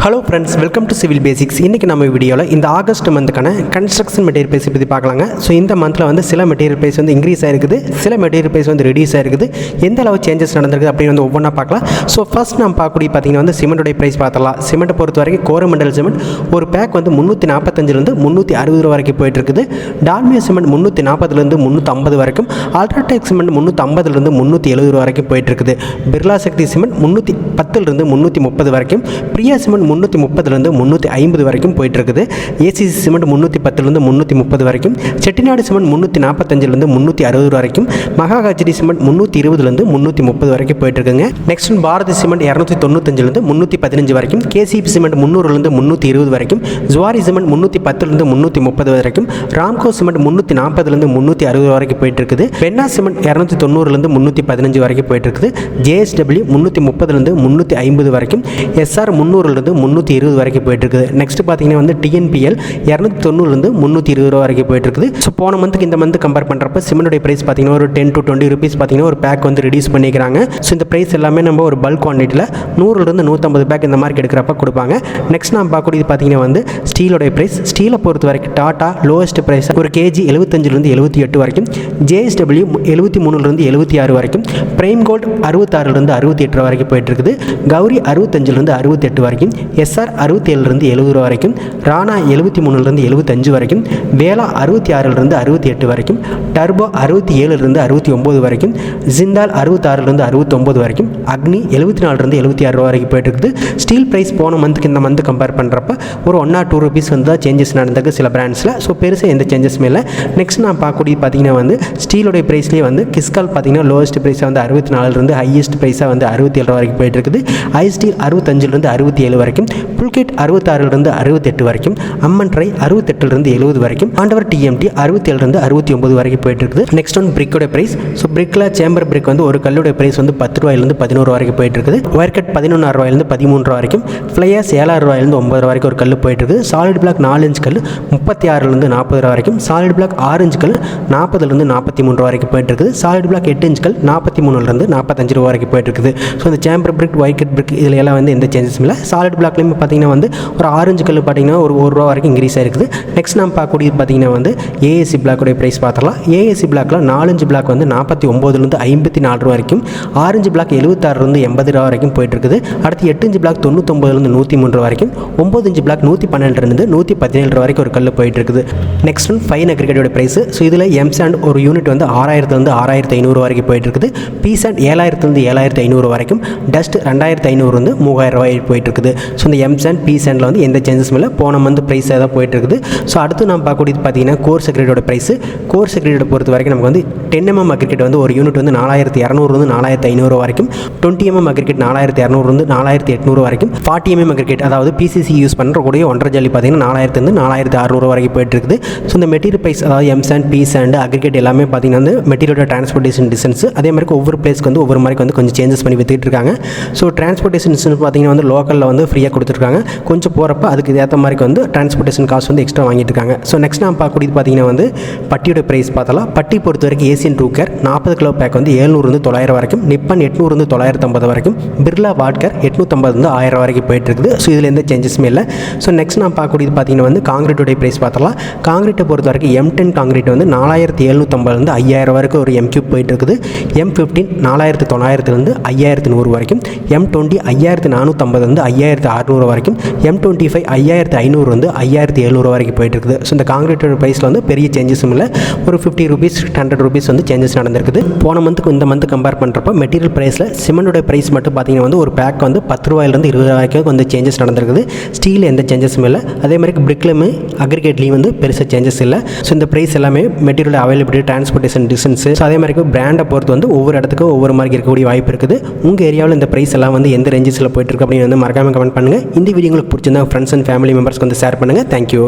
Hello friends, welcome to civil basics. இன்றைக்கி நம்ம வீடியோவில் இந்த ஆகஸ்ட் மந்த்துக்கான கன்ஸ்ட்ரக்ஷன் மெட்டீரியல் ப்ரைஸ் பற்றி பார்க்கலாங்க. ஸோ இந்த மந்தில் வந்து சில மெட்டீரியல் ப்ரைஸ் வந்து இன்க்ரீஸ் ஆகிருக்குது, சில மெட்டீரியல் ப்ரைஸ் வந்து ரெடியூஸ் ஆகிருக்குது. எந்த அளவு சேஞ்சஸ் நடந்திருக்குது அப்படின்னு வந்து ஒவ்வொன்றா பார்க்கலாம். ஸோ ஃபஸ்ட் நம்ம பார்க்கக்கூடிய பார்த்தீங்கன்னா வந்து சிமெண்ட்டுடைய ப்ரைஸ் பார்த்தலாம். சிமெண்ட்டை பொறுத்த வரைக்கும் கோரமண்டல் சிமெண்ட் ஒரு பேக் வந்து 345 360 ரூபா வரைக்கும் போயிட்டுருக்குது. டால்மியா சிமெண்ட் 340 350 வரைக்கும், அல்ட்ராடெக் சிமெண்ட் 350 370 ரூபா வரைக்கும் போயிட்டுருக்குது. பிர்லா சக்தி சிமெண்ட் 310 330 வரைக்கும், பிரியா சிமெண்ட் 330 350 வரைக்கும் போயிட்டுருக்குது. ஏசிசி சிமெண்ட் 310 330 வரைக்கும், செட்டிநாடு சிமெண்ட் 345 360 வரைக்கும், மகாகாஜரி சிமெண்ட் 320 330 வரைக்கும் போயிட்டுருக்குங்க. நெக்ஸ்ட் பாரதி சிமெண்ட் 295 315 வரைக்கும், கேசிபி சிமெண்ட் 300 320 வரைக்கும், ஜுவாரி சிமெண்ட் 310 330 வரைக்கும், ராம்கோ சிமெண்ட் 340 360 வரைக்கும் போயிட்டுருக்குது. பென்னா சிமெண்ட் 290 315 வரைக்கும் போயிட்டுருக்குது. ஜேஎஸ்டபிள்யூ 330 350 வரைக்கும், எஸ்ஆர் 300 320 வரைக்கும் போயிட்டுருக்குது. நெக்ஸ்ட் பார்த்தீங்கன்னா வந்து டிஎன்பிஎல் 290 320 ரூபா வரைக்கும் போயிட்டுருக்குது. ஸோ போன மந்த்துக்கு இந்த மந்த் கம்பேர் பண்ணுறப்ப சிமெண்ட்டுடைய ப்ரைஸ் பார்த்தீங்கன்னா ஒரு 10 to 20 ருபீஸ் பார்த்தீங்கன்னா ஒரு பேக் வந்து ரிடியூஸ் பண்ணிக்கிறாங்க. ஸோ இந்த ப்ரைஸ் எல்லாமே நம்ம ஒரு பல்க் குவான்டிட்டியில் 100 150 பேக் இந்த மாதிரி எடுக்கிறப்ப கொடுப்பாங்க. நெக்ஸ்ட் நம்ம பார்க்கக்கூடியது பார்த்தீங்கன்னா வந்து ஸ்டீலோடைய ப்ரைஸ். ஸ்டீலை பொறுத்த வரைக்கும் டாட்டா லோவஸ்ட் ப்ரைஸ் ஒரு கேஜி 75 78 வரைக்கும், ஜேஎஸ்டபிள்யூ 73 76 வரைக்கும், பிரைம் கோல்ட் 66 68 ரூபா வரைக்கும் போயிட்டுருக்குது. கௌரி 65 68 வரைக்கும், எஸ்ஆர் 67 70 வரைக்கும், ராணா 73 75 வரைக்கும், வேலா 66 68 வரைக்கும், டர்போ 67 69 வரைக்கும், ஜிந்தால் 66 69 வரைக்கும், அக்னி 74 76 ரூபா வரைக்கும் போயிட்டு இருக்குது. ஸ்டீல் ப்ரைஸ் போன மந்த்துக்கு இந்த மந்த் கம்பேர் பண்ணுறப்ப ஒரு 1 or 2 ருபீஸ் வந்து தான் சேஞ்சஸ் நடந்திருக்கு சில பிராண்ட்ஸில். ஸோ பெருசாக எந்த சேஞ்சஸுமே இல்லை. நெக்ஸ்ட் நான் பார்க்கக்கூடிய பார்த்தீங்கன்னா வந்து ஸ்டீலோடைய ப்ரைஸ்லேயே வந்து கிஸ்கால் பார்த்தீங்கன்னா லோவஸ்ட் ப்ரைஸாக வந்து 64 ஹையஸ்ட் ப்ரைஸாக வந்து 67 ரூபா வரைக்கும் போயிட்டு இருக்குது. ஐ ஸ்டீல் 65 67 வரைக்கும், புல்கேட் 66 68 வரைக்கும், அம்மன் ட்ரை 68 70 வரைக்கும், ஆண்டவர் டிஎம்டி 67 69 வரைக்கும் போயிட்டு இருக்குது. நெக்ஸ்ட் ஒன் பிரிக்கோட பிரைஸ். ஸோ பிரிக்கில் சேம்பர் பிரிக் வந்து ஒரு கல்லுடைய பிரைஸ் வந்து 10 ரூபாயிலிருந்து 11 ரூபா வரைக்கும் போயிட்டு இருக்குது. ஒயர் கட் 11 ரூபாயிலிருந்து 13 ரூபா வரைக்கும், ஃப்ளையர்ஸ் 7 ரூபாயிலிருந்து 9 ரூபா வரைக்கும் ஒரு கல் போயிட்டு இருக்குது. சாலிட் பிளாக் 4 இன்ச் கல் 36 40 ரூபா வரைக்கும், சாலிட் பிளாக் 6 இன்ச் கல் 40 43 ரூபா வரைக்கும் போயிட்டு இருக்குது. சாலிட் பிளாக் 8 இன்ச் கல் 43 45 ரூபா வரைக்கும் போயிட்டு இருக்குது. ஸோ இந்த சேம்பர் பிரிக் ஒயர் கட் பிரிக் இதில் எல்லாம் வந்து எந்த சேஞ்சஸும் இல்லை. சாலிட் பிளாக்லேயும் பார்த்தீங்கன்னா வந்து ஒரு ஆரஞ்சு கல் பார்த்தீங்கன்னா ஒரு 1 ரூபா வரைக்கும் இன்க்ரீஸ் ஆகிருக்குது. நெக்ஸ்ட் நம்ம பார்க்கக்கூடியது பார்த்தீங்கன்னா வந்து ஏஎஸ்சி பிளாக்குடைய ப்ரைஸ் பார்த்துலாம். ஏஎஸ்சி பிளாக்கில் 4 பிளாக் வந்து 49 54 ரூபா வரைக்கும், ஆரஞ்சு பிளாக் 76 80 ரூபா வரைக்கும் போயிட்டு இருக்குது. அடுத்து 8 பிளாக் 99 103 ரூபா வரைக்கும், 9 பிளாக் 112 117 ரூபா வரைக்கும் ஒரு கல் போயிட்டு இருக்குது. நெக்ஸ்ட் ஒன் ஃபைன் அக்ரிகேட்டோட ப்ரைஸ். ஸோ இதில் எம் சாண்ட் ஒரு யூனிட் வந்து 6000 6500 வரைக்கும் போயிட்டு இருக்குது. பி சாண்ட் 7000 7500 வரைக்கும், டஸ்ட் 2500 3000 ரூபாய் போயிட்டு இருக்குது. ஸோ இந்த எம் சாண்ட் பி சாண்டில் வந்து எந்த சேஞ்சஸும் இல்லை. போன மந்த் ப்ரைஸாக தான் போயிட்டு இருக்குது. ஸோ அடுத்து நம்ம பார்க்கக்கூடியது பார்த்தீங்கன்னா கோர் செக்ரேட்டோட ப்ரைஸ். கோர் செக்ரேட்டை பொறுத்த வரைக்கும் நமக்கு வந்து 10 mm அக்ரிகேட் வந்து ஒரு யூனிட் வந்து 4200 4500 வரைக்கும், 20 mm அக்ரிகேட் 4200 4800 வரைக்கும், 40 mm அக்ரிகேட் அதாவது பிசிசி யூஸ் பண்ணுறக்கூடிய 1.5 ஜல்லி பார்த்தீங்கன்னா 4000 4600 வரைக்கும் போயிட்டு இருக்குது. ஸோ இந்த மெட்டீரியல் ப்ரைஸ் அதாவது M sand P sand aggregate எல்லாமே பார்த்தீங்கன்னா வந்து மெட்டீரியலோட டிரான்ஸ்போர்ட்டேஷன் டிஸ்டன்ஸ் அதே மாதிரி ஒவ்வொரு பிளேஸ்க்கு வந்து ஒவ்வொரு மாதிரி வந்து கொஞ்சம் சேஞ்சஸ் பண்ணி வித்துட்டு இருக்காங்க. ஸோ டிரான்ஸ்போர்ட்டேஷன் டிஸ்டன்ஸ் பார்த்தீங்கன்னா வந்து லோக்கலில் வந்து ஃப்ரீயாக கொடுத்துருக்காங்க. கொஞ்சம் போகிறப்ப அதுக்கு ஏற்ற மாதிரி வந்து டிரான்ஸ்போர்ட்டேஷன் காஸ்ட் வந்து எக்ஸ்ட்ரா வாங்கிட்டு இருக்காங்க. ஸோ நெக்ஸ்ட் நம்ம பார்க்கக்கூடியது பார்த்தீங்கன்னா வந்து பட்டியோட ப்ரைஸ் பார்த்தலாம். பட்டி பொறுத்த வரைக்கும் ஏசியன் டூக்கர் 40 கிலோ பேக் வந்து 700 900 வரைக்கும், நிப்பன் 800 950 வரைக்கும், பிர்லா வாட்கர் 850 1000 வரைக்கும் போயிட்டு இருக்குது. ஸோ இதில் எந்த சேஞ்சஸுமே இல்லை. ஸோ நெக்ஸ்ட் நம்ம பார்க்கக்கூடியது பார்த்தீங்கன்னா வந்து காங்கிரீட்டோடைய ப்ரைஸ் பார்த்தலாம். காங்கிரீட்டை பொறுத்த வரைக்கும் M10 காங்கிரீட் வந்து 4750 5000 வரைக்கும் ஒரு M3 போயிட்டு இருக்குது. M15 4900 5100 வரைக்கும், M20 5450 5600 வரைக்கும், M25 5500 5700 வரைக்கும் போயிட்டு இருக்குது. ஸோ இந்த காங்கிரீட்டோட ப்ரைஸில் வந்து பெரிய சேஞ்சஸும் இல்லை. ஒரு 50 ருபீஸ் 100 ருபீஸ் வந்து சேஞ்சஸ் நடந்திருக்குது. போன மந்த்துக்கு இந்த மந்த் கம்பேர் பண்ணுறப்ப மெட்டீரியல் ப்ரைஸில் சிமெண்டோட ப்ரைஸ் மட்டும் பார்த்தீங்கன்னா வந்து ஒரு பேக் வந்து 10 ரூபாயிலிருந்து 20 வரைக்கும் வந்து சேஞ்சஸ் நடந்திருக்குது. ஸ்டீல் எந்த சேஞ்சஸும் இல்லை. அதே மாதிரி பிரிக்லையுமே அக்ரிகேட்லேயும் வந்து பெருசாக சேஞ்சஸ் இல்லை. ஸோ இந்த ப்ரைஸ் எல்லாமே material availability transportation distance so அதே மாதிரி பிராண்டை பொறுத்து வந்து ஒவ்வொரு இடத்துக்கு ஒவ்வொரு மாதிரி இருக்கக்கூடிய வாய்ப்பு இருக்குது. உங்கள் ஏரியாவில் இந்த ப்ரைஸ் எல்லாம் வந்து எந்த ரேஞ்சஸில் போயிட்டு இருக்கு அப்படின்னு வந்து மறக்காமல் கமெண்ட் பண்ணுங்கள். இந்த வீடியோ உங்களுக்கு பிடிச்சிருந்தா ஃப்ரெண்ட்ஸ் அண்ட் ஃபேமிலி மெம்பர்ஸ்க்கு வந்து ஷேர் பண்ணுங்கள். தேங்க்யூ.